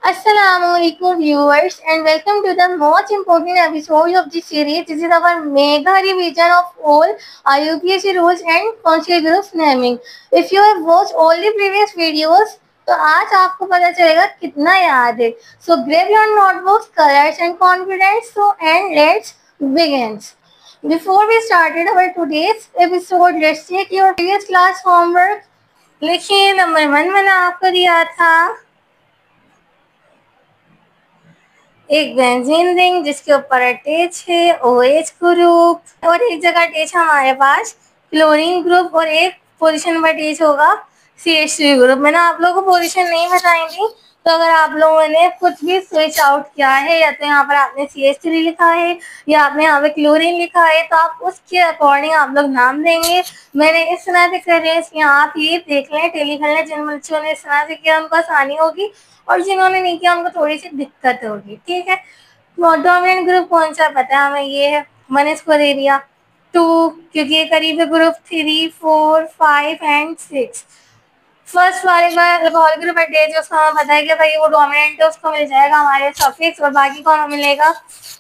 Assalamualaikum viewers and welcome to the most important episode of this series. This is our mega revision of all IUPAC rules and concept groups naming. If you have watched all the previous videos, तो आज आपको पता चलेगा कितना याद है. So grab your notebooks, colors and confidence. And let's begin. Before we started our today's episode, let's check your previous class homework. लिखिए number 1 मैंने आपको दिया था एक बेंजीन रिंग जिसके ऊपर अटैच है OH ग्रुप और एक जगह अटैच है हमारे पास क्लोरीन ग्रुप और एक पोजीशन पर अटैच होगा CH3 ग्रुप. मैंने आप लोगों को पोजीशन नहीं बताई थी, तो अगर आप लोगों ने कुछ भी स्विच आउट किया है या तो यहाँ पर आपने CH3 लिखा है या आपने यहाँ पे क्लोरीन लिखा है तो आप उसके अकॉर्डिंग आप लोग नाम देंगे. मैंने इस तरह से कर रहे हैं, आप ये देख लें टेली करने जिन बच्चों ने इस तरह से किया उनको आसानी होगी और जिन्होंने नहीं किया उनको थोड़ी सी दिक्कत होगी. ठीक है, डोमिनेंट ग्रुप कौन सा पता है हमें, ये है. मैंने इसको दे दिया 2 क्योंकि ये करीब है ग्रुप 3, 4, 5 एंड 6. फर्स्ट वाले का अल्कोहल ग्रुप अटैच है, उसका हमें पता है कि भाई वो डोमिनेंट है, उसको मिल जाएगा हमारे सफिक्स और बाकी को हमें मिलेगा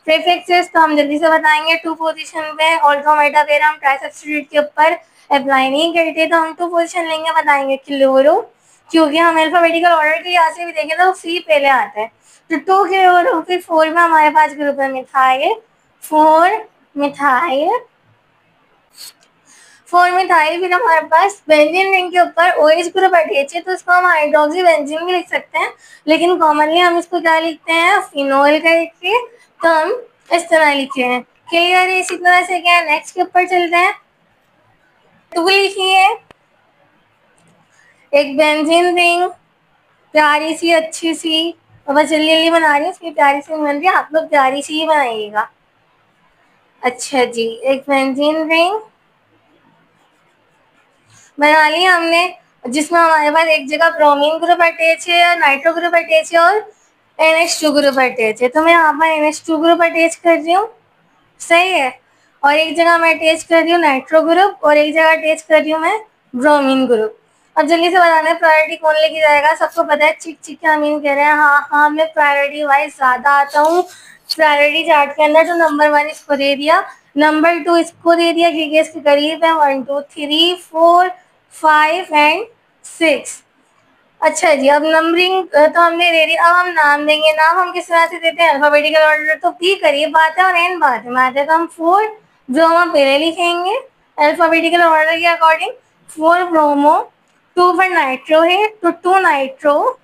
प्रीफिक्सेस. तो हम जल्दी से बताएंगे 2 पोजीशन पे ऑल्टोमेटा फिर हम ट्राई सब्स्टिट्यूट के ऊपर अप्लाई नहीं करते, तो हम 2 पोजीशन लेंगे, बताएंगे क्लोरो क्योंकि हम अल्फाबेटिकल ऑर्डर के यहाँ से भी देखें तो सी पहले आता है. तो 2 क्लोरो फिर 4 में हमारे पास ग्रुप है मिथाइल 4 मिथाइल 4 मिथाइल. फिर हमारे पास बेंजीन रिंग के ऊपर OH ग्रुप अटैच है तो इसको हम हाइड्रोक्सी बेंजीन भी लिख सकते हैं, लेकिन कॉमनली हम इसको क्या लिखते हैं फिनोल करके, तो हम इस तरह लिखे हैं. क्लियर है? इसी तरह से क्या नेक्स्ट के ऊपर चलते हैं. 2 लिखिए एक बेंजीन रिंग प्यारी सी अच्छी सी, और बस जल्दी जल्दी बना रही हूँ इसकी प्यारी सी बन रही है, आप लोग प्यारी सी ही बनाइएगा. अच्छा जी, एक बेंजीन रिंग बना ली हमने जिसमें हमारे पास एक जगह ब्रोमीन ग्रुप अटैच है, नाइट्रो ग्रुप अटैच है और NH2 ग्रुप अटैच है. तो मैं यहाँ पर NH2 ग्रुप अटैच कर रही हूँ, सही है. और एक जगह मैं अटैच कर रही हूँ नाइट्रो ग्रुप और एक जगह अटैच कर रही हूँ मैं ब्रोमीन ग्रुप. अब जल्दी से बताना है प्रायोरिटी कौन लेके जाएगा. सबको पता है चिक चिक क्या मीन कह रहे हैं. हाँ मैं प्रायोरिटी वाइज ज्यादा आता हूँ प्रायोरिटी चार्ट के अंदर. तो नंबर 1 इसको दे दिया, नंबर 2 इसको दे दिया क्योंकि इसके करीब है 1, 2, 3, 4, 5 एंड 6. अच्छा जी, अब नंबरिंग तो हमने दे दी, अब हम नाम देंगे. नाम हम किस तरह से देते हैं अल्फाबेटिकल ऑर्डर. तो पी करीब बात है और एन बात है तो हम 4 ब्रोमो पहले लिखेंगे अल्फाबेटिकल ऑर्डर के अकॉर्डिंग. 4 ब्रोमो 2 पर नाइट्रो है तो 2 नाइट्रो.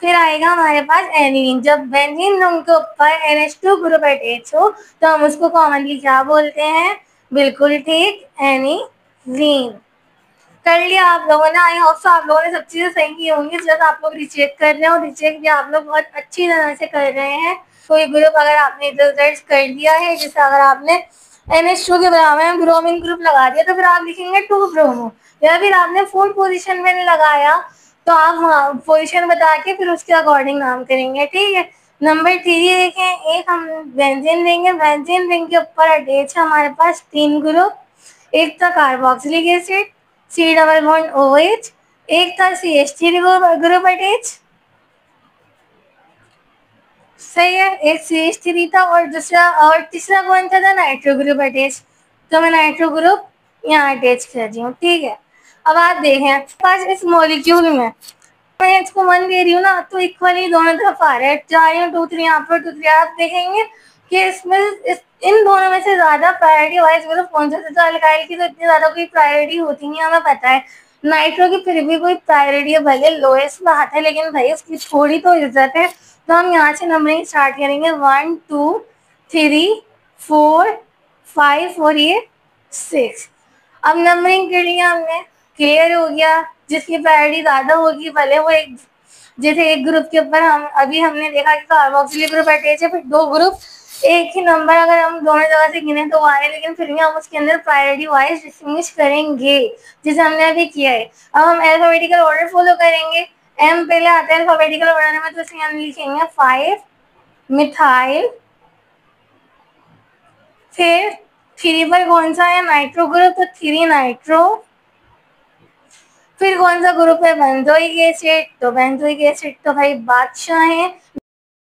फिर आएगा हमारे पास एनिलीन. जब बेंजीन रिंग के ऊपर NH2 ग्रुप अटैच हो तो हम उसको कॉमनली क्या बोलते हैं, बिल्कुल ठीक, एनिलीन. कर लिया आप लोगों ने. आई होप सो आप लोगों ने सब चीजें सही की होंगी. जब आप लोग रिचेक कर रहे हैं और रिचेक भी आप लोग बहुत अच्छी तरह से कर रहे हैं. कोई ग्रुप अगर आपने इधर उधर कर दिया है, जैसे अगर आपने NH2 के बराबर में ब्रोमीन ग्रुप लगा दिया तो फिर आप लिखेंगे 2 ब्रोमो, या फिर आपने 4 पोजीशन में लगाया तो आप पोजीशन बता के फिर उसके अकॉर्डिंग नाम करेंगे. ठीक है, नंबर 3 देखें. एक हम बेंजीन देंगे, बेंजीन रिंग के ऊपर अटैच है हमारे पास 3 ग्रुप. एक था carboxylic acid C double bond OH, एक था CH3 ग्रुप अटैच, सही है, एक CH3 था और दूसरा और तीसरा कौन था नाइट्रो ग्रुप अटैच. तो मैं नाइट्रो ग्रुप यहाँ अटैच कर रही हूँ. ठीक है, अब आप देखें पास इस मॉलिक्यूल में मैं इसको 1 दे रही हूँ ना तो इक्वली दोनों तरफ आ रहा है. जा रही हूँ 2, 3 यहाँ पर 2, 3. आप देखेंगे कि इसमें इन दोनों में से ज्यादा प्रायोरिटी वाइज ग्रुप कौन सा. तो अल्काइल की तो इतनी ज्यादा कोई प्रायोरिटी होती नहीं, हमें पता है. नाइट्रो की फिर भी कोई प्रायोरिटी है, भले लोएस्ट में आता है लेकिन भाई उसकी थोड़ी तो इज्जत है. तो हम यहाँ से नंबरिंग स्टार्ट करेंगे 1, 2, 3, 4, 5 और ये 6. अब नंबरिंग कर लिया हमने, क्लियर हो गया. जिसकी प्रायोरिटी ज्यादा होगी भले वो एक, जैसे एक ग्रुप के ऊपर हम अभी हमने देखा कि कार्बोक्सिलिक ग्रुप अटैच है, फिर 2 ग्रुप एक ही नंबर अगर हम दोनों जगह से गिने तो आ रहे, लेकिन फिर भी हम उसके अंदर प्रायोरिटी वाइज डिस्टिंग्विश करेंगे जैसे हमने अभी किया है. अब हम अल्फाबेटिकल ऑर्डर फॉलो करेंगे. M पहले आता है अल्फाबेटिकल ऑर्डर में तो इसमें हम लिखेंगे 5 मिथाइल. फिर 3 पर कौन सा है नाइट्रो ग्रुप तो 3 नाइट्रो. फिर कौन सा ग्रुप है, बेंजोइक एसिड। तो बेंजोइक एसिड तो भाई बादशाह है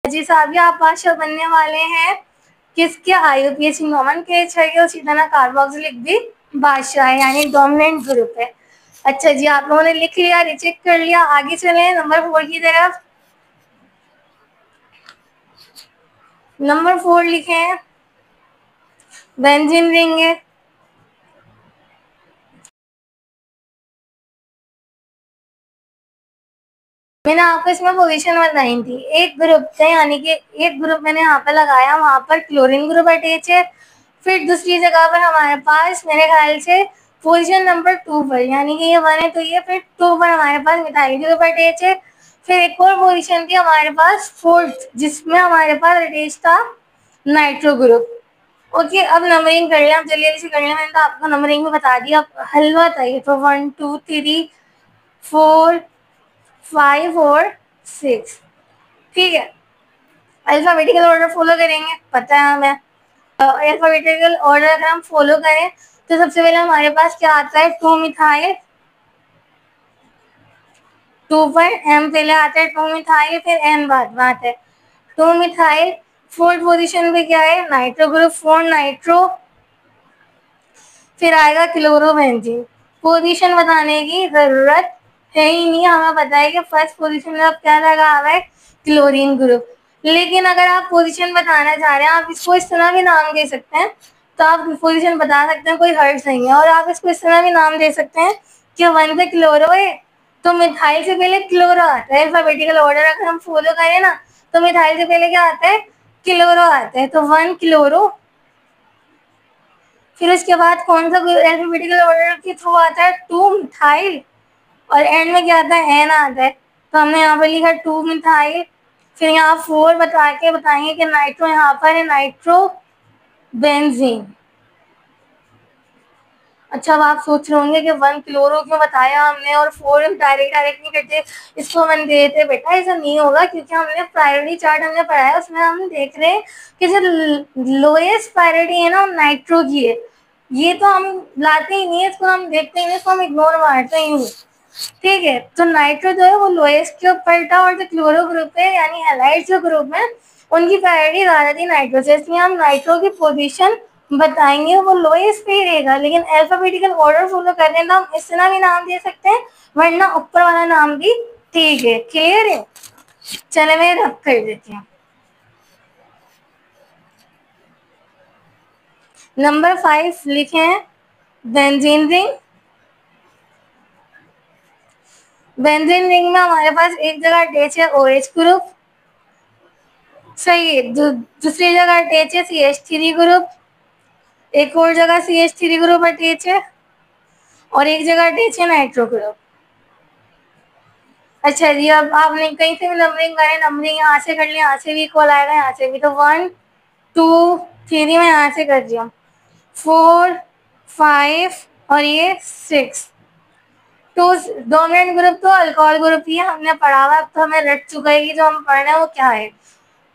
जी साहब, ये आप बादशाह बनने वाले हैं किसके, आईयूपीएसी नोमेनक्लेचर के। उसी तरह कार्बोक्सिलिक भी बादशाह है, यानी डोमिनेंट ग्रुप है। अच्छा जी, आप लोगों ने लिख लिया, रिचेक कर लिया, आगे चले नंबर 4 की तरफ। नंबर 4 लिखे हैं, बेंजीन रिंग है। मैंने आपको इसमें पोजीशन बताई थी, एक ग्रुप थे, यानी कि एक ग्रुप मैंने यहाँ पे लगाया, वहां पर क्लोरीन ग्रुप अटैच है। फिर दूसरी जगह पर हमारे पास मेरे ख्याल से पोजीशन नंबर 2 पर, यानी कि ये 1 है तो ये, फिर 2 पर हमारे पास मिथाइल ग्रुप अटैच है। फिर एक और पोजीशन थी हमारे पास 4th, जिसमें हमारे पास अटैच था नाइट्रो ग्रुप। ओके, अब नंबरिंग कर लिया, जल्दी जल्दी से कर लिया, मैंने तो आपको नंबरिंग में बता दिया। अब हलवा था तो 1 2 3 4 5 और 6, ठीक है। अल्फाबेटिकल ऑर्डर फॉलो करेंगे, पता है हमें। अल्फाबेटिकल ऑर्डर अगर हम फॉलो करें तो सबसे पहले हमारे पास क्या आता है, 2 मिथाइल, 2 पर एम पहले आता है, 2 मिथाइल, फिर एन बाद में आता है, 2 मिथाइल। फोर्थ पोजीशन पे क्या है, नाइट्रो ग्रुप, 4 नाइट्रो, फिर आएगा क्लोरोबेंजीन। पोजीशन बताने की जरूरत है ही नहीं, हमें पता है कि फर्स्ट पोजीशन में अब क्या लगा हुआ है, क्लोरीन ग्रुप। लेकिन अगर आप पोजीशन बताना चाह रहे हैं, आप इसको इस तरह भी नाम दे सकते हैं, तो आप पोजीशन बता सकते हैं, कोई हर्ज नहीं है। और आप इसको इस तरह भी नाम दे सकते हैं कि 1 पे क्लोरो है तो मिथाइल से पहले क्लोरो आता है। अल्फाबेटिकल ऑर्डर अगर हम फॉलो करें ना, तो मिथाइल से पहले क्या आता है, क्लोरो आता है, तो 1 क्लोरो। फिर उसके बाद कौन सा अल्फाबेटिकल ऑर्डर के थ्रू आता है, 2 मिथाइल, और एंड में क्या आता है, एन आता है, तो हमने यहाँ पर लिखा 2 मिथाइल। फिर यहाँ 4 बता के बताएंगे कि नाइट्रो यहाँ पर है, नाइट्रो बेंजीन। अच्छा, अब आप सोच रहे होंगे कि 1 क्लोरो क्यों बताया हमने और 4 डायरेक्ट डायरेक्ट नहीं करते, इसको हम दे देते। बेटा ऐसा नहीं होगा, क्योंकि हमने प्रायोरिटी चार्ट हमने पढ़ा है, उसमें हम देख रहे हैं कि जो लोएस्ट प्रायोरिटी है ना नाइट्रो की है। ये तो हम लाते ही नहीं है, इसको हम देखते ही नहीं, इसको हम इग्नोर मारते ही नहीं, ठीक है। तो नाइट्रो जो है वो लोएस्ट के ऊपर था, और जो क्लोरो ग्रुप है यानी हैलाइड जो ग्रुप है उनकी प्रायोरिटी ज्यादा थी नाइट्रो से, इसलिए हम नाइट्रो की पोजीशन बताएंगे, वो लोएस्ट पे ही रहेगा। लेकिन अल्फाबेटिकल ऑर्डर फॉलो कर रहे हैं तो हम इस तरह भी नाम दे सकते हैं, वरना ऊपर वाला नाम भी ठीक है। क्लियर है, चले मैं रब कर देती हूँ। नंबर 5 लिखे हैं, बेंजीन रिंग। बेंजीन रिंग में हमारे पास एक जगह अटैच है OH ग्रुप, सही है। दूसरी जगह अटैच है CH3 ग्रुप, एक और जगह CH3 ग्रुप अटैच है, और एक जगह अटैच है नाइट्रो ग्रुप। अच्छा जी, अब आपने कहीं से भी नंबरिंग करें, नंबरिंग यहाँ से कर लिया, यहाँ से भी इक्वल आएगा, यहाँ से भी, तो 1 2 3 में यहाँ से कर दिया, 4 5 और ये 6। तो डोमिनेंट ग्रुप तो अल्कोहल ग्रुप ही है, हमने पढ़ा हुआ, अब तो हमें रट चुका है कि जो हम पढ़ रहे हैं वो क्या है।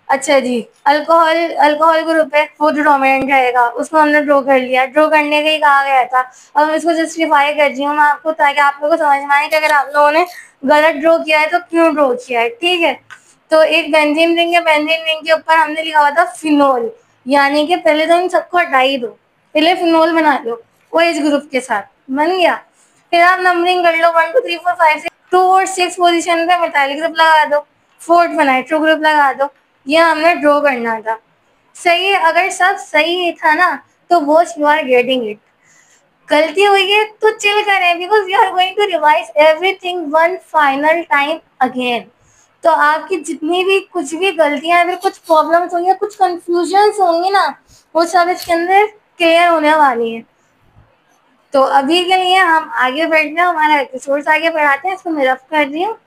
अच्छा जी, अल्कोहल अल्कोहल ग्रुप है, वो जो डोमिनेंट रहेगा उसको हमने ड्रॉ कर लिया, ड्रॉ करने का ही कहा गया था। अब हम इसको जस्टिफाई कर रही हूँ मैं आपको, ताकि आप लोगों को समझ में आए कि अगर आप लोगों ने गलत ड्रॉ किया है तो क्यों ड्रॉ किया है, ठीक है। तो एक बेंजीन रिंग है, बेंजीन रिंग के ऊपर हमने लिखा हुआ था फिनोल, यानी कि पहले तो इन सबको हटा ही दो, पहले फिनोल बना लो OH ग्रुप के साथ, बन गया। फिर आप नंबरिंग कर लो 1 2 3 4 5 6, 2 और 6 पोजीशन पे मेटालिक ग्रुप लगा दो, 4th पे नाइट्रो ग्रुप लगा दो, ये हमने ड्रॉ करना था। सही है, अगर सब सही था ना तो boss you are getting it. गलती हुई है तो चिल करें, because we are going to revise everything one final time again. तो आपकी जितनी भी कुछ भी गलतियां, अगर कुछ प्रॉब्लम्स होंगी, कुछ कंफ्यूजन होंगी ना, वो सब इसके अंदर क्लियर होने वाली है। तो अभी के लिए हम आगे बढ़ते हैं, हमारा एपिसोड आगे बढ़ाते हैं, इसको मैं रफ कर रही हूँ।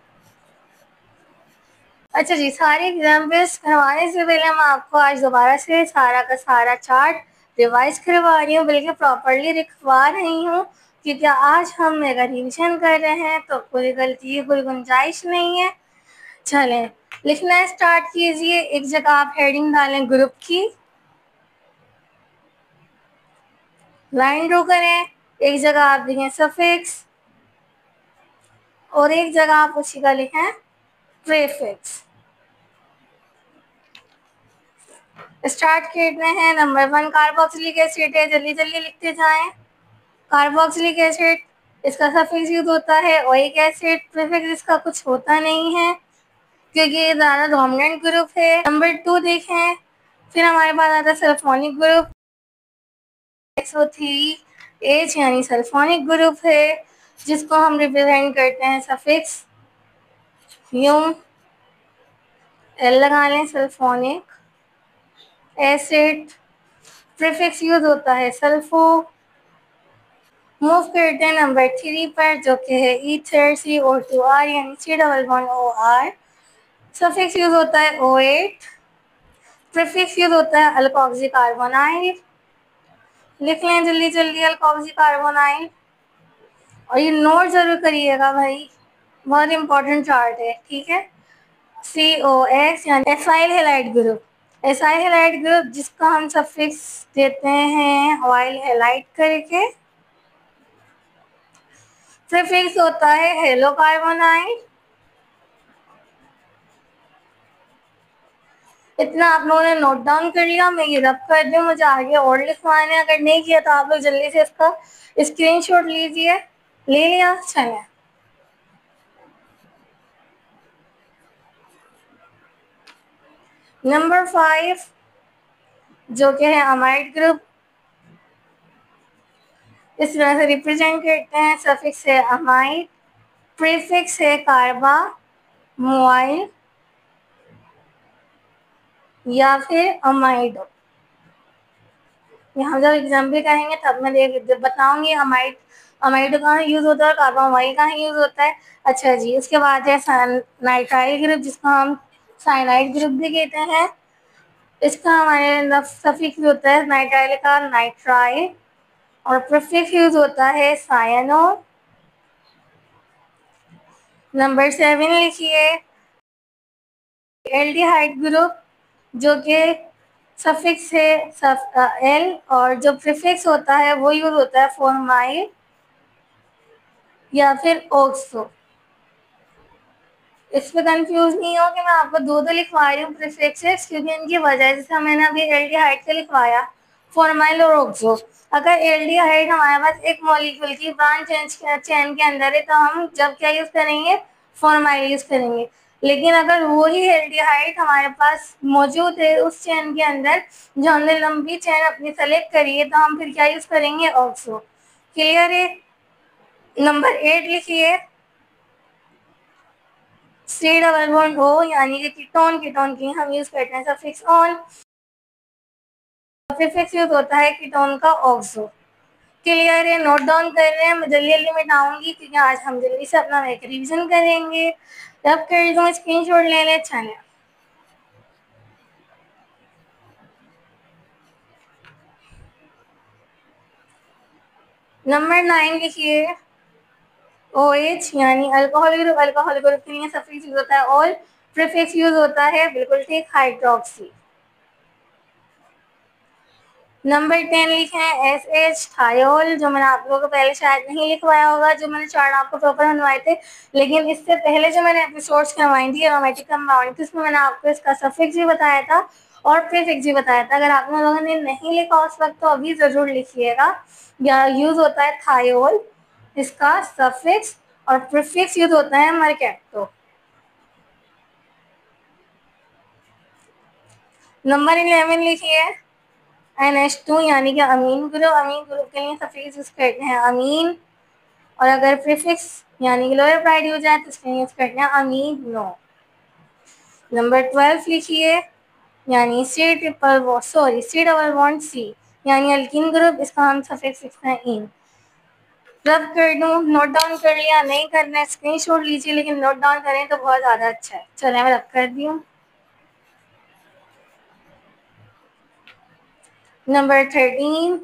अच्छा जी, सारे एग्जाम्पल्स करवाने से पहले मैं आपको आज दोबारा से सारा का सारा चार्ट रिवाइज करवा रही हूँ, बल्कि प्रॉपरली लिखवा रही हूँ, क्योंकि आज हम मेगा रिविजन कर रहे हैं, तो कोई गलती की कोई गुंजाइश नहीं है। चलें, लिखना स्टार्ट कीजिए। एक जगह आप हेडिंग डालें ग्रुप की, लाइन ड्रॉ करें, एक जगह आप देखें सफिक्स, और एक जगह आप उसी का लिखें प्रीफिक्स। स्टार्ट करते हैं। नंबर 1 कार्बोक्सिलिक एसिड है, जल्दी जल्दी लिखते जाएं। कार्बोक्सिलिक एसिड, इसका सफिक्स यूज होता है ओइक एसिड, प्रीफिक्स इसका कुछ होता नहीं है क्योंकि ये ज़्यादा डोमिनेंट ग्रुप है। नंबर 2 देखें, फिर हमारे पास आता है सल्फोनिक ग्रुप, SO3H यानी सल्फोनिक ग्रुप है जिसको हम रिप्रेजेंट करते हैं सफिक्स यूम, एल लगा लें, सल्फोनिक एसिड। प्रीफिक्स यूज होता है सल्फो। मूव करते हैं नंबर 3 पर जो कि है ईथर, CO2R यानी C++OR। सफिक्स यूज होता है O8। प्रीफिक्स यूज होता है अल्कोक्सी कार्बोनाइल। लिख लें जल्दी जल्दी अल्कोक्सी कार्बोनाइल। और ये नोट जरूर करिएगा भाई, बहुत इंपॉर्टेंट चार्ट है, ठीक है। COX यानी acyl halide group. Acyl halide group जिसका हम सफिक्स देते हैं ऑयल हैलाइड करके। प्रीफिक्स होता है हेलो कार्बोनाइल। इतना आप लोगों ने नोट डाउन कर लिया, मैं ये रब कर दूं, मुझे आगे और लिखवाने, अगर नहीं किया तो आप लोग जल्दी से इसका स्क्रीनशॉट लीजिए। ले लिया, चले। नंबर 5 जो कि है अमाइड ग्रुप, इस तरह से रिप्रेजेंट करते हैं। सफिक्स है अमाइड, प्रीफिक्स है कार्बा मोबाइल या फिर अमाइडो। यहाँ जब एग्जाम्पल करेंगे तब मैं जब बताऊंगी अमाइड, अमाइडो कहाँ यूज होता है, कार्बा मोबाइल कहाँ यूज होता है। अच्छा जी, उसके बाद है नाइट्राइल ग्रुप जिसको हम साइनाइड ग्रुप भी कहते हैं। इसका हमारे सफिक्स होता है नाइट्राइल का नाइट्राइल और प्रीफिक्स यूज होता है सायनो। नंबर 7 लिखिए एल्डिहाइड ग्रुप जो कि सफिक्स है एल और जो प्रीफिक्स होता है वो यूज होता है फॉर्माइल या फिर ऑक्सो। इस पे कंफ्यूज नहीं हो कि मैं आपको दो दो लिखवा रही हूँ प्रीफिक्सेस, क्योंकि इनकी वजह जैसे मैंने अभी एल्डिहाइड का लिखवाया फॉर्माइल और ऑक्सो। अगर एल्डिहाइड हमारे पास एक मॉलिक्यूल की ब्रांच चेन के अंदर है तो हम जब क्या यूज करेंगे, फॉर्माइल यूज करेंगे। लेकिन अगर वही एल्डिहाइड हमारे पास मौजूद है उस चेन के अंदर जो हमने लंबी चेन अपनी सेलेक्ट करी है तो हम फिर क्या यूज करेंगे, ऑक्सो। क्लियर है। नंबर 8 लिखिए C++O यानी कि कीटोन, कीटोन की हम यूज करते हैं सफिक्स ऑन। प्रीफिक्स यूज होता है कीटोन का ऑक्सो। क्लियर है, नोट डाउन कर रहे हैं। मैं जल्दी जल्दी मिटाऊंगी क्योंकि आज हम जल्दी से अपना एक रिवीजन करेंगे। जब कर दूँ स्क्रीनशॉट ले ले, चले। नंबर 9 लिखिए OH यानी अल्कोहल ग्रुप। अल्कोहल ग्रुप के लिए सफिक्स यूज होता है ऑल, प्रीफिक्स यूज होता है बिल्कुल ठीक हाइड्रोक्सी। नंबर 10 लिखे हैं SH थायोल, जो मैंने आप लोगों को पहले शायद नहीं लिखवाया होगा, जो मैंने चार्ट आपको प्रॉपर बनवाए थे। लेकिन इससे पहले जो मैंने एपिसोड्स करवाई थी एरोमेटिक कंपाउंड, उसमें मैंने आपको इसका सफिक्स भी बताया था और प्रीफिक्स भी बताया था। अगर आप लोगों ने नहीं लिखा उस वक्त तो अभी जरूर लिखिएगा। या यूज होता है थायोल, इसका सफिक्स, और प्रीफिक्स यूज होता है मरकेप्टो। नंबर 11 लिखिए NH2 यानी कि अमीन ग्रुप। अमीन ग्रुप के लिए सफिक्स यूज करते हैं अमीन, और अगर प्रीफिक्स यानी कि लोअर प्राइड हो जाए तो इसके लिए यूज करते हैं अमीनो। नंबर 12 लिखिए यानी C++C यानी अल्कीन ग्रुप, इसका हम सफिक्स लिखते हैं इन। रब कर दूं, नोट डाउन कर लिया, नहीं करना स्क्रीनशॉट लीजिए, लेकिन नोट डाउन करें तो बहुत ज़्यादा अच्छा है। चलिए मैं रब कर दी हूँ। नंबर 13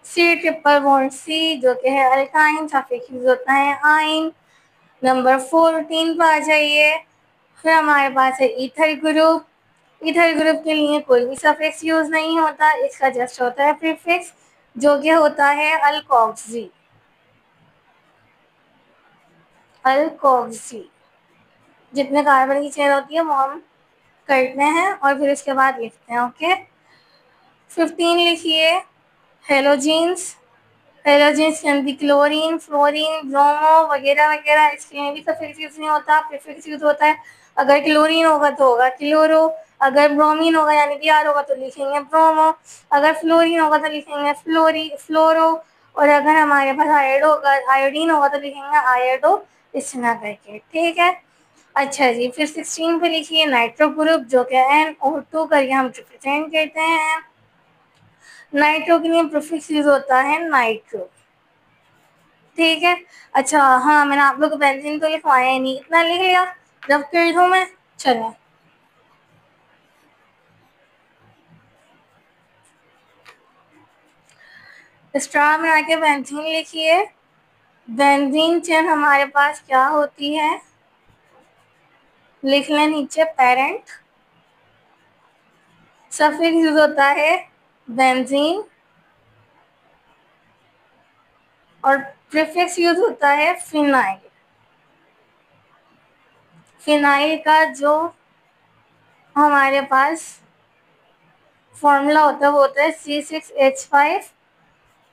C++C जो कि है अल्काइन, सफिक्स यूज होता है आइन। नंबर 14 पर आ जाइए। फिर हमारे पास है ईथर ग्रुप। ईथर ग्रुप के लिए कोई भी सफिक्स यूज नहीं होता, इसका जस्ट होता है प्रीफिक्स जो कि होता है अल्कोक्सी। अल्कोक्सी। जितने कार्बन की चेन होती है वो हम करते हैं और फिर उसके बाद लिखते हैं। ओके, 15 लिखिए हेलोजीन्स। हेलोजीन्स के अंदर क्लोरीन, फ्लोरीन, ब्रोमो वगैरह वगैरह, इसके लिए भी सफिक्स यूज नहीं होता, प्रीफिक्स यूज होता है। अगर क्लोरीन होगा तो होगा क्लोरो, अगर ब्रोमीन होगा यानी कि आर होगा तो लिखेंगे ब्रोमो, अगर फ्लोरीन होगा तो लिखेंगे फ्लोरो, और अगर हमारे पास आयोड होगा, आयोडीन होगा तो लिखेंगे आयोडो, इस तरह करके। ठीक है, अच्छा जी, फिर 16 पे लिखिए नाइट्रो ग्रुप, जो कि NO2 करके हम रिप्रेजेंट करते हैं। नाइट्रो के लिए प्रीफिक्स यूज होता है नाइट्रो। ठीक है, अच्छा हाँ, मैंने आप लोग को बेंजीन तो लिखवाया ही नहीं, इतना लिख लिया, रब कर दूं मैं। चलो, स्टार में आके बेंजीन लिखिए। बेंजीन चेन हमारे पास क्या होती है, लिख लें नीचे पेरेंट, सफिक्स यूज होता है बेंजीन, और प्रीफिक्स यूज होता है फिनाइल। फिनाइल का जो हमारे पास फॉर्मूला होता है वो होता है C6H5,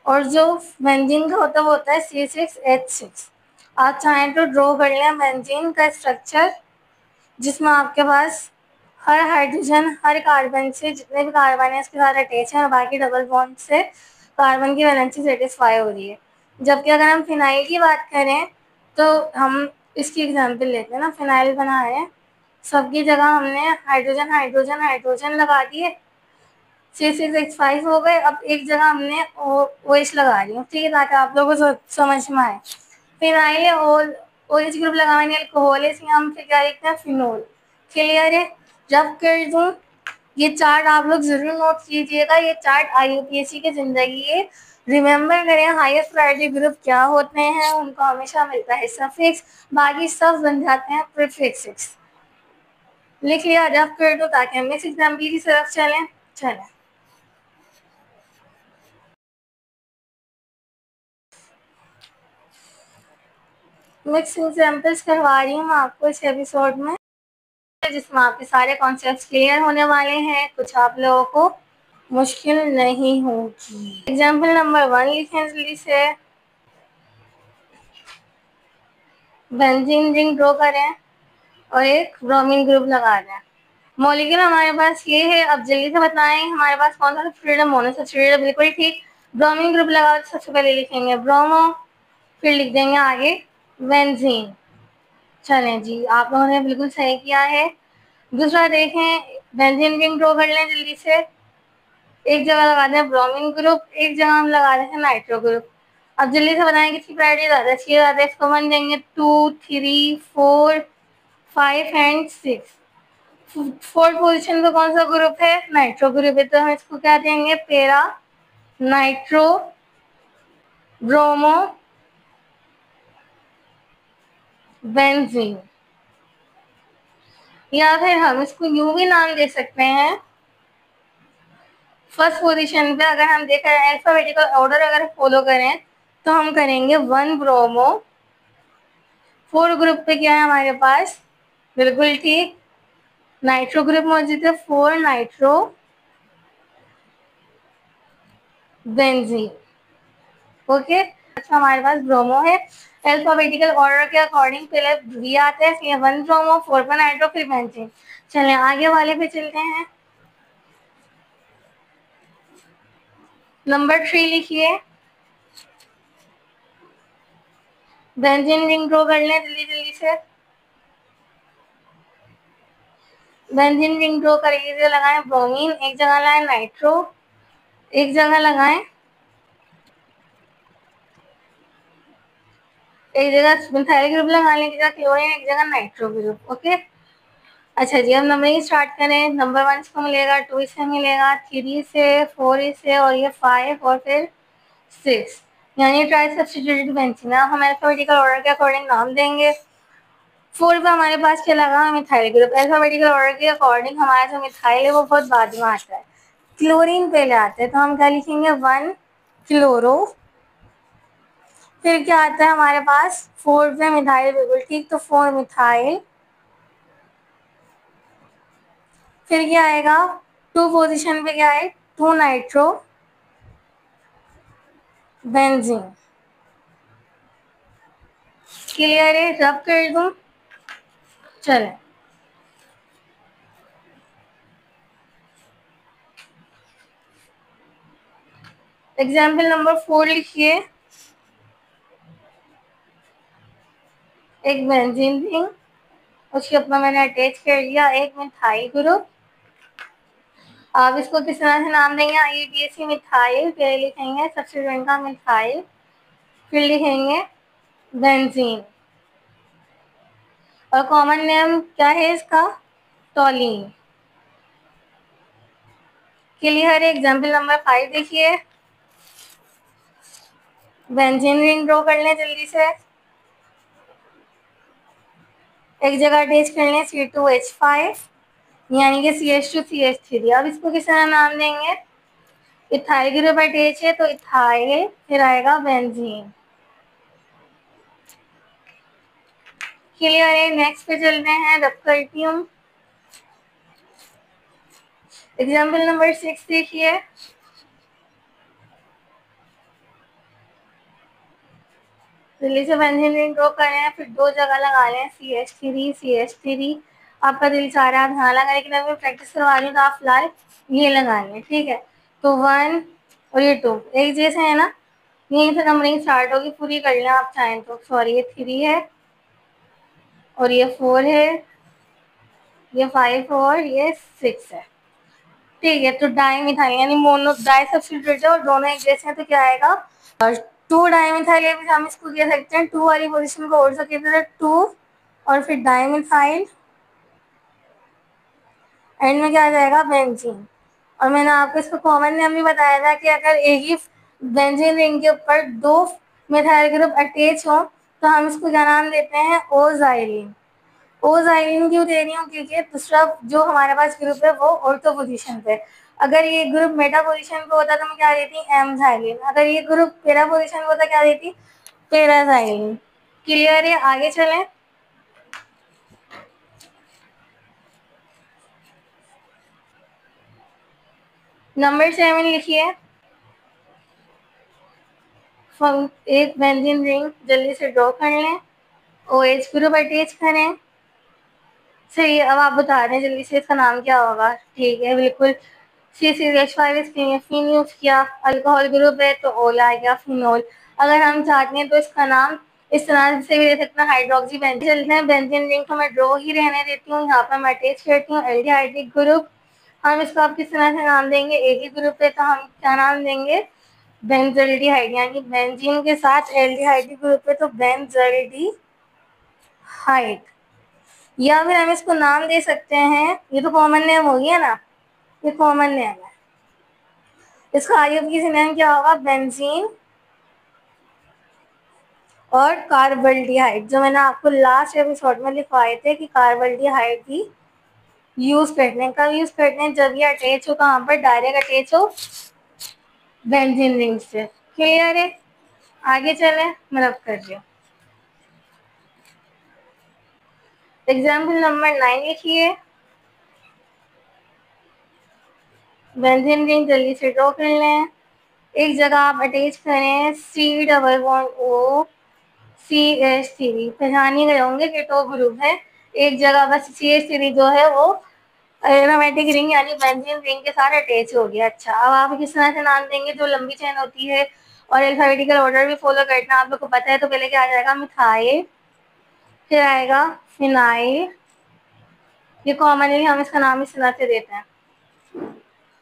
और जो बेंजीन का होता है वो होता है C6H6। आप चाहें तो ड्रॉ कर लें बेंजीन का स्ट्रक्चर, जिसमें आपके पास हर हाइड्रोजन हर कार्बन से जितने भी कार्बन है इसके साथ अटैच है और बाकी डबल बॉन्ड से कार्बन की वैलेंसी सेटिस्फाई हो रही है। जबकि अगर हम फिनाइल की बात करें तो हम इसकी एग्जांपल लेते हैं ना, फिनाइल बना रहे हैं, सबकी जगह हमने हाइड्रोजन हाइड्रोजन हाइड्रोजन लगा दिए, C6H5 हो गए, अब एक जगह हमने OH लगा रही हूँ, ठीक है, ताकि आप लोगों को समझ में आए। फिनाइल और OH ग्रुप लगाएंगे अल्कोहल है, इसलिए हम फिर क्या लिखते हैं फिनोल। क्लियर है, जब कर दूं ये चार्ट आप लोग जरूर नोट कीजिएगा, ये चार्ट IUPAC के जिंदगी है। रिमेम्बर करें हाईएस्ट प्रायोरिटी ग्रुप क्या होते हैं, उनको हमेशा मिलता है सफिक्स, बाकी सब बन जाते हैं प्रीफिक्सेस। लिख लिया, जब कर दो ताकि हम नेक्स्ट एग्जाम्पल की तरफ चलें। चलें, मिक्स एग्जाम्पल्स करवा रही हूँ मैं आपको इस एपिसोड में, जिसमें आपके सारे कॉन्सेप्ट्स क्लियर होने वाले हैं, कुछ आप लोगों को मुश्किल नहीं होगी। एग्जाम्पल नंबर 1 लिखें जल्दी से। बेंजीन रिंग ड्रॉ करें और एक ब्रोमीन ग्रुप लगा दें। मॉलिक्यूल हमारे पास ये है, अब जल्दी से बताएं हमारे पास कौन सा सब्स्टिट्यूट है, मोनोसब्स्टिट्यूट है, बिल्कुल ठीक। ब्रोमीन ग्रुप लगा तो सबसे पहले लिखेंगे ब्रोमो, फिर लिख देंगे आगे बेंजीन। चलें जी, आप लोगों ने बिल्कुल सही किया है। दूसरा देखें, बेंजीन रिंग ड्रॉ कर लें जल्दी से। एक जगह लगा दें ब्रोमीन ग्रुप, एक जगह हम लगा दें नाइट्रो ग्रुप। अब जल्दी से बताएं किसकी प्रायोरिटी ज़्यादा अच्छी है, इसको वन देंगे 2, 3, 4, 5 एंड 6। फोर्थ पोजीशन पे कौन सा ग्रुप है, नाइट्रो ग्रुप है, तो हम इसको क्या देंगे पेरा नाइट्रो ब्रोमो बेंजीन। या फिर हम इसको यूं भी नाम दे सकते हैं, फर्स्ट पोजीशन पे अगर हम देखें अल्फाबेटिकल ऑर्डर अगर फॉलो करें तो हम करेंगे 1 ब्रोमो। 4 ग्रुप पे क्या है हमारे पास, बिल्कुल ठीक, नाइट्रो ग्रुप मौजूद है, 4 नाइट्रो बेंजीन। ओके, अच्छा हमारे पास ब्रोमो है, अल्फाबेटिकल ऑर्डर के अकॉर्डिंग पहले वी आते हैं, फिर 1 ब्रोमो, 4 पर नाइट्रो, फिर बेंजीन। चलें आगे वाले पे चलते हैं। नंबर 3 लिखिए, बेंजीन रिंग ड्रॉ कर लें जल्दी जल्दी से। बेंजीन रिंग ड्रॉ करके लगाएं ब्रोमीन, एक जगह लगाएं नाइट्रो, एक जगह लगाएं, एक जगह मिथाइल ग्रुप लगाने की जगह क्लोरीन, एक जगह नाइट्रो ग्रुप। ओके, अच्छा जी, अब नंबरिंग स्टार्ट करें। नंबर 1 इसको मिलेगा, 2 इससे मिलेगा, 3 से, 4 इससे, और ये 5 और फिर 6, यानी ट्राई सब्स्टिट्यूटेड बेंजीन। अब हम अल्फाबेटिकल ऑर्डर के अकॉर्डिंग नाम देंगे। 4 पे हमारे पास क्या लगा, मिथाइल ग्रुप। अल्फाबेटिकल ऑर्डर के अकॉर्डिंग हमारा जो मिथाइल है वो बहुत बाद में आता है, क्लोरीन पहले आता है, तो हम क्या लिखेंगे 1 क्लोरो, फिर क्या आता है हमारे पास, 4 पे मिथाइल, बिल्कुल ठीक, तो 4 मिथाइल। फिर क्या आएगा, 2 पोजीशन पे क्या है, 2 नाइट्रो बेंजीन। क्लियर है, रब कर दूं? चलें, एग्जाम्पल नंबर 4 लिखिए। एक बेंजीन रिंग, उसके ऊपर मैंने अटैच कर लिया एक मिथाइल ग्रुप। आप इसको किस तरह से नाम देंगे, IUPAC मिथाइल, फिर लिखेंगे सब्स्टिट्यूएंट का मिथाइल, फिर लिखेंगे बेंजीन, और कॉमन नेम क्या है इसका, टोलीन। क्लियर है, एग्जाम्पल नंबर 5 देखिए। बेंजीन रिंग ड्रॉ कर लें जल्दी से। एक जगह अटैच कर लें C2H5, यानी कि CH2CH3। अब इसको किस तरह नाम देंगे, इथाइल ग्रुप अटैच है तो इथाइल, फिर आएगा बेंजीन। क्लियर है, नेक्स्ट पे चलते हैं, रब करती हूँ। एग्जाम्पल नंबर 6 देखिए। जल्दी से बेंजीन रिंग ड्रॉ करें, फिर 2 जगह लगा लें CH3 CH3। आपका दिल चाह रहा है आप यहाँ लगा, लेकिन अभी प्रैक्टिस करवा रही हूँ तो आप फिलहाल ये लगा लें, ठीक है। तो 1 और ये 2 एक जैसे है ना, यहीं से नंबरिंग स्टार्ट होगी, पूरी कर लें आप चाहें तो। सॉरी, ये 3 है और ये 4 है, ये 5 और ये 6 है, ठीक है। तो डाई मिथाइल यानी मोनो डाई सब्स्टिट्यूट है और दोनों एक जैसे हैं, तो क्या आएगा, 2 डाई मिथाइल। हम इसको कह सकते हैं 2 वाली पोजीशन को और सकते हैं 2 और फिर डाई मिथाइल, एंड में क्या आ जाएगा, बेंजीन। और मैंने आपको इसको कॉमन नेम भी बताया था कि अगर एक ही बेंजीन रिंग के ऊपर 2 मिथाइल ग्रुप अटैच हो तो हम इसको क्या नाम देते हैं, ओजाइलिन। ओजाइलिन क्यों दे रही हूँ, क्योंकि दूसरा जो हमारे पास ग्रुप है वो ऑर्थो पोजीशन पे। अगर ये ग्रुप मेटा पोजीशन पे होता तो मैं क्या देती, एमजाइलिन। अगर ये ग्रुप पेरा पोजीशन पे होता क्या देती, पेराजाइलिन। क्लियर है, आगे चलें। नंबर 7 लिखिए। एक बेंजीन रिंग जल्दी से ड्रॉ कर लें, OH ग्रुप अटैच करें। सही है, अब आप बता दें जल्दी से इसका नाम क्या होगा। ठीक है, बिल्कुल, CCH5 फिन यूज किया, अल्कोहल ग्रुप है तो ओल आ गया, फिनोल। अगर हम चाहते हैं तो इसका नाम इस तरह से भी दे सकते हैं, हाइड्रोक्सी बेंजीन। चलते हैं, बेंजीन रिंग को मैं ड्रॉ ही रहने देती हूँ, यहाँ पर मैं अटैच करती हूँ एल्डिहाइडिक ग्रुप। हम इसको आप किस तरह से नाम देंगे, एक ही ग्रुप है तो हम क्या नाम देंगे, बेंजल्डिहाइड, यानी बेंजीन के साथ एल्डिहाइडिक ग्रुप है तो बेंजल्डिहाइड। या फिर हम इसको नाम दे सकते हैं, ये तो कॉमन नेम हो गया ना, ये कॉमन नेम है, इसका IUPAC नेम क्या होगा, बेंजीन और कार्बल्डिहाइड, जो मैंने आपको लास्ट एपिसोड में लिखवाए थे कि कार्बल्डिहाइड भी यूज करते हैं। कब यूज करते हैं, जब ये अटैच हो, कहाँ पर, डायरेक्ट अटैच हो बेंजीन रिंग से। क्लियर है, आगे चले, मैं रब कर रही हूँ। एग्जाम्पल नंबर 9 लिखिए। बेंजीन रिंग जल्दी से ड्रॉ कर लें। एक जगह आप अटैच करें C≡CH3, पहचान ही गए होंगे कि टो ग्रुप है। एक जगह बस CH3 जो है वो एरोमेटिक रिंग यानी बेंजीन रिंग के साथ अटैच हो गया। अच्छा, अब आप किस तरह से नाम देंगे, जो लंबी चेन होती है और अल्फाबेटिकल ऑर्डर भी फॉलो करना आप लोग को पता है, तो पहले क्या आ जाएगा, मिथाइल, फिर आएगा फिनाइल, ये कॉमनली हम इसका नाम इस तरह से देते हैं,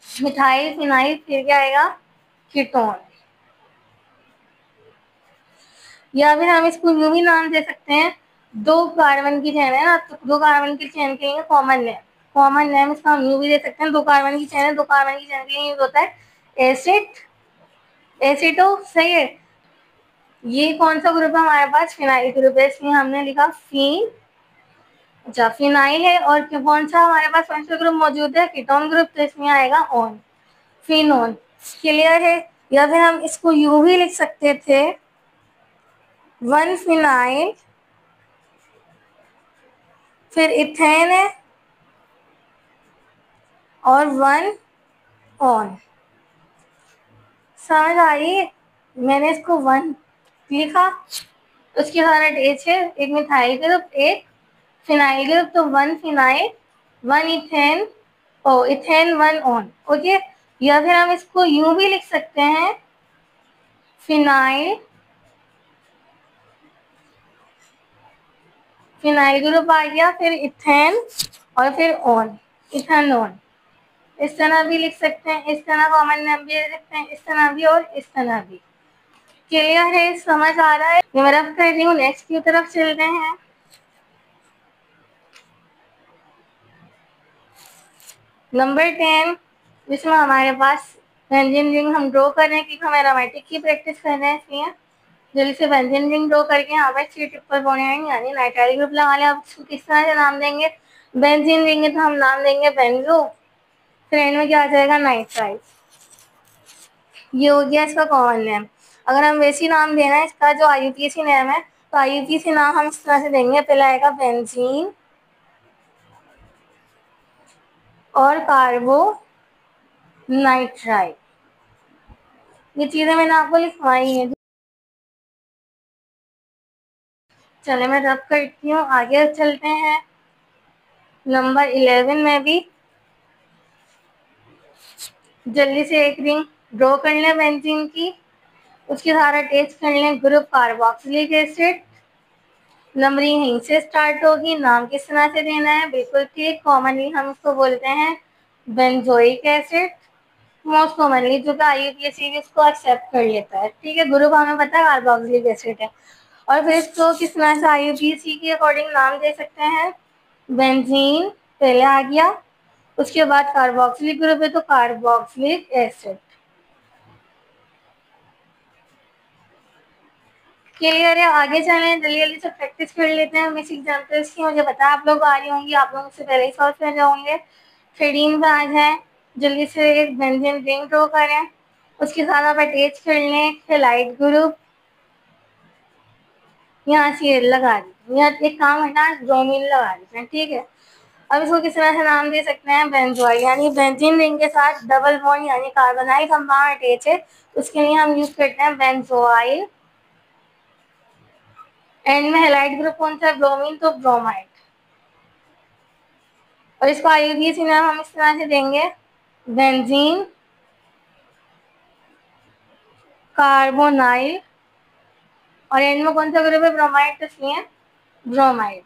मिथाइल फिनाइल, फिर क्या आएगा, कीटोन। या फिर हम इसको यूं भी नाम दे सकते हैं, 2 कार्बन की चेन है ना, तो 2 कार्बन की चेन के लिए कॉमन नेम, कॉमन नेम इसका हम यूं भी दे सकते हैं, 2 कार्बन की चेन है, 2 कार्बन की चेन के लिए यूज होता है एसिड, एसिटो। सही है, ये कौन सा ग्रुप है हमारे पास, फिनाइल ग्रुप है, इसलिए हमने लिखा फीन। अच्छा, फिनाइल है और कौन सा हमारे पास कौन सा ग्रुप मौजूद है, कीटोन ग्रुप, तो इसमें आएगा ऑन, फिनोन। क्लियर है। या फिर हम इसको यूं भी लिख सकते थे, 1 फिनाइल, फिर इथेन है और 1 ऑन। समझ आई? मैंने इसको 1 लिखा, उसके बाद एच है, एक मिथाइल ग्रुप, एक फिनाइल ग्रुप, तो 1 phenyl, 1 ethane, O ethane, 1 one. Okay, या फिर हम इसको यूं भी लिख सकते हैं, फिनाइल, फिनाइल ग्रुप आ गया, फिर इथेन और फिर ऑन, इथेनॉन। इस तरह भी लिख सकते हैं, इस तरह कॉमन नेम भी लिख सकते हैं, इस तरह भी और इस तरह भी। क्लियर है? समझ आ रहा है? मैं रब कर रही हूँ, नेक्स्ट की तरफ चलते हैं। नंबर 10, जिसमें हमारे पास बेंजीन रिंग हम ड्रॉ कर रहे हैं, क्योंकि हम एरोमेटिक की प्रैक्टिस कर रहे हैं, इसलिए जल्दी से बेंजीन रिंग ड्रॉ करके यहाँ पर 3 ट्रिपल बॉन्ड यानी नाइट्राइल ग्रुप लगा लिया। अब इसको किस तरह से नाम देंगे? बेंजीन रिंग है तो हम नाम देंगे बेंजो, फिर एंड में क्या आ जाएगा? नाइट्राइल। ये हो गया इसका कॉमन नेम। अगर हम वैसी नाम देना है इसका जो IUPAC नेम है, तो IUPAC नाम हम इस तरह से देंगे, पहला आएगा बेंजीन और कार्बो नाइट्राइल। ये चीजें मैंने आपको लिखवाई हैं। चले मैं रब करती हूँ, आगे चलते हैं। नंबर 11 में भी जल्दी से एक रिंग ड्रॉ कर लें बेंजीन की, उसके साथ अटैच कर लें ग्रुप कार्बोक्सिलिक एसिड। नंबरिंग यहीं से स्टार्ट होगी। नाम किस तरह से देना है? बिल्कुल ठीक, कॉमनली हम इसको बोलते हैं बेंजोइक एसिड। मोस्ट कॉमनली जो कि IUPAC भी इसको एक्सेप्ट कर लेता है, ठीक है। ग्रुप हमें पता है कार्बोक्सिलिक एसिड है। और फिर इसको किस तरह से IUPAC के अकॉर्डिंग नाम दे सकते हैं? बेंजीन पहले आ गया, उसके बाद कार्बोक्सिलिक ग्रुप है तो कार्बोक्सिलिक एसिड। क्लियर है? आगे चलें, जल्दी जल्दी से प्रैक्टिस कर लेते हैं बेसिक एग्जाम्पल्स की। मुझे पता है आप लोग आ रही होंगी, आप लोग उससे पहले ही सॉल्व कर रहे होंगे। थ्रेडीन पे आ जाए, जल्दी से एक बेंजीन रिंग ड्रॉ करें, उसके साथ आप अटैच कर लें हेलाइड ग्रुप। यहाँ से लगा दी, यहाँ एक काम है ना, ब्रोमीन लगा देते हैं, ठीक है। अब इसको किस तरह से नाम दे सकते हैं? बेंजोइल, यानी बेंजीन रिंग के साथ डबल बॉन्ड यानी कार्बोनाइल कंपाउंड अटैच है, उसके लिए हम यूज करते हैं बेंजोइल। एंड में हेलाइड ग्रुप कौन सा है? ब्रोमीन, तो ब्रोमाइड। और इसको IUPAC नाम हम इस तरह से देंगे, बेंजीन कार्बोनाइल, और एंड में कौन सा ग्रुप है? ब्रोमाइड, तो इसलिए bromide.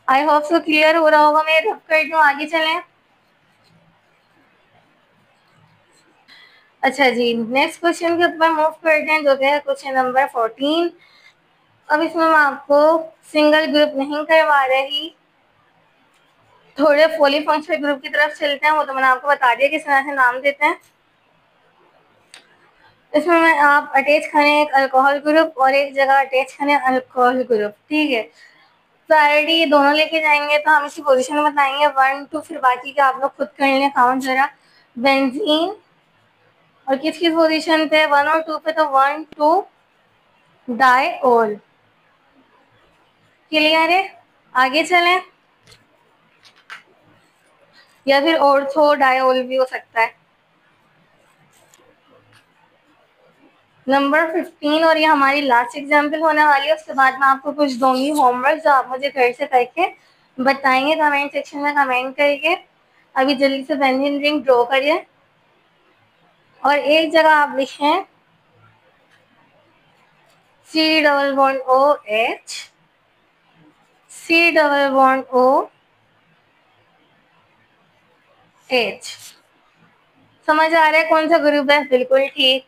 I hope so clear हो रहा होगा। मैं रब कर दूं, आगे चलें। अच्छा जी, नेक्स्ट क्वेश्चन के ऊपर मूव करते हैं, जो कि है क्वेश्चन नंबर 14। अब इसमें मैं आपको सिंगल ग्रुप नहीं करवा रही, थोड़े पॉलीफंक्शनल ग्रुप की तरफ चलते हैं। वो तो मैंने आपको बता दिया किस तरह से नाम देते हैं। इसमें मैं आप अटैच करें एक अल्कोहल ग्रुप और एक जगह अटैच करें अल्कोहल ग्रुप, ठीक है। प्रायोरिटी दोनों लेके जाएंगे तो हम इसकी पोजीशन बताएंगे 1 2, फिर बाकी के आप लोग खुद कर लें काउंट जरा। बेंजीन और किस किस पोजीशन पे? 1 और 2 पे, तो 1 2 डाइओल। क्लियर है? आगे चलें, या फिर ऑर्थो डाइओल भी हो सकता है। नंबर 15, और ये हमारी लास्ट एग्जाम्पल होने वाली है। उसके बाद मैं आपको कुछ दूंगी होमवर्क, जो आप मुझे घर से करके बताएंगे कमेंट सेक्शन में कमेंट करके। अभी जल्दी से बेंजीन रिंग ड्रॉ करिए और एक जगह आप लिखें C double bond OH, C double bond OH। समझ आ रहा है कौन सा ग्रुप है? बिल्कुल ठीक,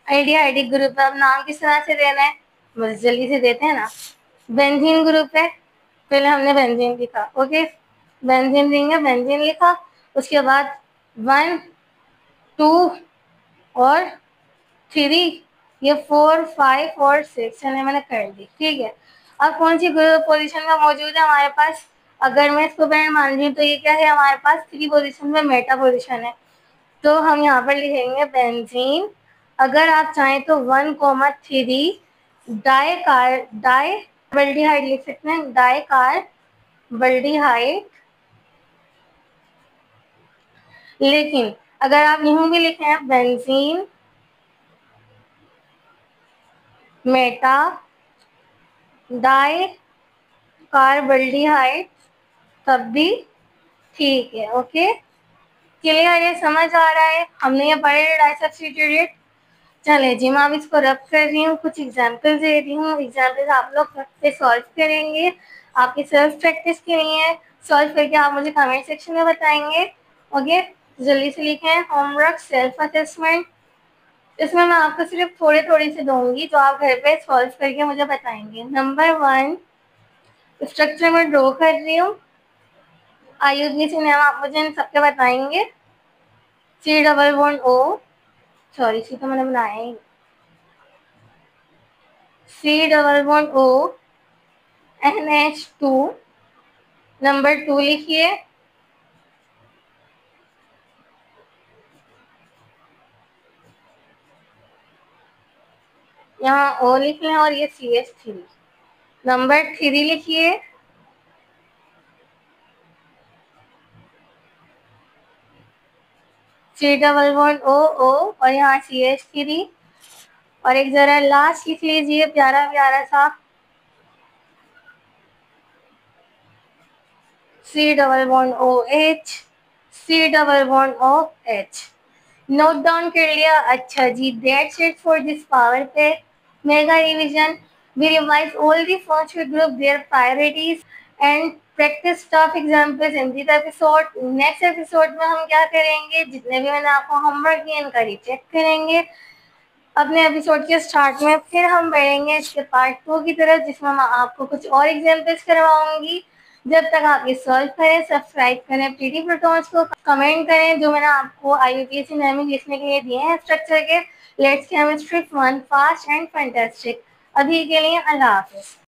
एल्डिहाइडिक ग्रुप है। अब नाम किस तरह से देना है? बस जल्दी से देते हैं ना, बेंजीन ग्रुप है, पहले हमने बेंजीन लिखा, ओके। बेंजीन रिंग है, बेंजीन लिखा, उसके बाद 1 2 और 3, ये 4 5 और 6 चले मैंने कर दी, ठीक है। अब कौन सी पोजीशन में मौजूद है हमारे पास? अगर मैं इसको बैंड मान रही हूँ तो ये क्या है हमारे पास? 3 पोजीशन में मेटा पोजीशन है, तो हम यहाँ पर लिखेंगे बेंजीन। अगर आप चाहें तो 1 3 डाइकार्बल्डिहाइड लिख सकते हैं, डाइकार्बल्डिहाइड। लेकिन अगर आप यूं भी लिखें बेंजीन मेटा डाई कार्बल्डिहाइड तब भी ठीक है। ओके, क्लियर है, समझ आ रहा है? हमने ये पढ़े डाई सब्स्टिट्यूटेड। चले जी, मैं अब इसको रब कर रही हूँ, कुछ एग्जाम्पल दे रही हूँ। एग्जाम्पल आप लोग खुद से सॉल्व करेंगे, आपकी सेल्फ प्रैक्टिस के लिए। सॉल्व करके आप मुझे कमेंट सेक्शन में बताएंगे। ओके, जल्दी से लिखें होमवर्क सेल्फ असेसमेंट। इसमें मैं आपको सिर्फ थोड़े थोड़े से दूंगी जो आप घर पे सॉल्व करके मुझे बताएंगे। नंबर 1, स्ट्रक्चर में ड्रॉ कर रही हूँ। IUPAC नाम आप मुझे इन सबके बताएंगे। C double bond O, sorry C तो मैंने बनाया ही। C double bond O NH2। Number 2 लिखिए, यहाँ O लिख लें और ये CH3। नंबर 3 लिखिए, C double bond O O और यहाँ CH3। और एक जरा लास्ट लिख लीजिए प्यारा प्यारा सा, C double bond OH, C double bond OH। Note down कर लिया? अच्छा जी, that's it for this power pack mega revision. We revise all the functional group, their priorities and practice tough examples in this episode. Next episode में हम क्या करेंगे, जितने भी मैंने आपको होमवर्क दिए इनका रीचेक करेंगे अपने एपिसोड के स्टार्ट में। फिर हम बढ़ेंगे इसके पार्ट 2 की तरफ, जिसमें मैं आपको कुछ और एग्जाम्पल्स करवाऊंगी। जब तक आप ये सॉल्व करें, सब्सक्राइब करें प्रीटी प्रोटॉन्स को, कमेंट करें जो मैंने आपको IUPAC नेमिंग लिखने के लिए दिए हैं स्ट्रक्चर के। Let's chemistry fun fast and fantastic. अभी के लिए अल्लाह हाफिज।